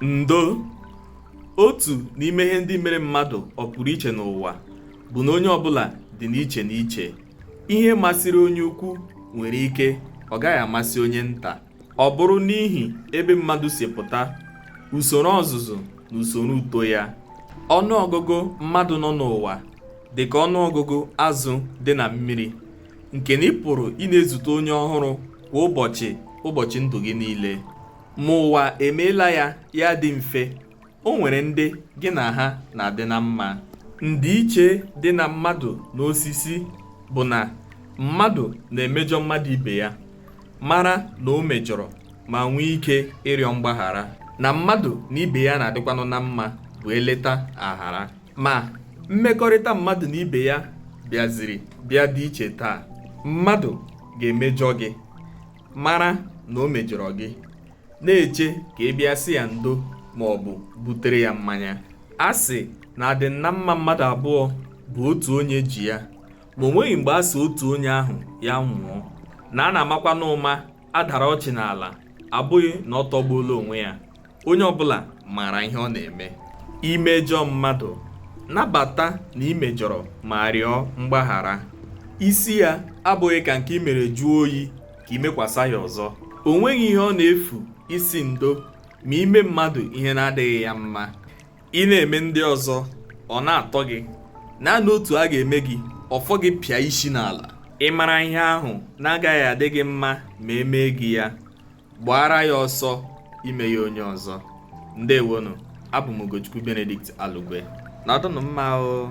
Ndo, otu n'ime ihe ndị mere mmadụ ọ pụrụ iche n'ụwa bụ na onye ọbụla dị n'iche n'iche. Ihe masịrị onye ukwu nwere ike ọ gaghị amasị onye nta. Ọ bụrụ n'ihi ebe mmadụ si pụta, usoro ọzụzụ na usoro uto ya. Ọnụọgụgụ mmadụ nọ n'ụwa dị ka ọnụọgụgụ azụ dị na mmiri, nke na ị pụrụ ị na-ezute onye ọhụrụ kwa ụbọchị ndụ gị niile. Ma ụwa emeela ya dị mfe. O nwere ndị gị na ha na-adị na mma. Ndịiche dị na mmadụ na osisi bụ na mmadụ na-emejọ mmadụ ibe ya, mara na o mejọrọ ma nwee ike ịrịọ mgbaghara. Na mmadụ na ibe ya na-adịkwanụ na mma bụ eleta aghara. Ma mmekọrịta mmadụ na ibe ya bịa dị iche taa. Mmadụ ga-emejọ gị, mara na o mejọrọ gị, na-eche ka ị bịa sị ya ndo ma ọ bụ butere ya mmanya. A sị na adị na mma mmadụ abụọ bụ otu onye ji ya, ma o nweghị mgbe a sị otu onye ahụ ya nwụọ. Na a na-amakwa n'ụma adara ọchị n'ala, abụghị na ọ tọgbuola onwe ya. Onye ọbụla maara ihe ọ na-eme. Imejọ mmadụ, nabata na imejọrọ ma rịọ mgbaghara. Isi ya abụghị ka nke i mere jụọ oyi ka imekwasa ya ọzọ. O nweghị ihe ọ na-efu isi ndo ma ime mmadụ ihe na-adịghị ya mma. Ị na-eme ndị ọzọ ọ na-atọ gị, naanị otu a ga-eme gị ọfọ gị pịa isi n'ala. Ị mara ihe ahụ na-agaghị adị gị mma ma emee gị ya, gbara ya ọsọ ime ya onye ọzọ. Ndewonu, abụ m Ugochukwu Benedict Alugwe. Na ọdụnụ mma o.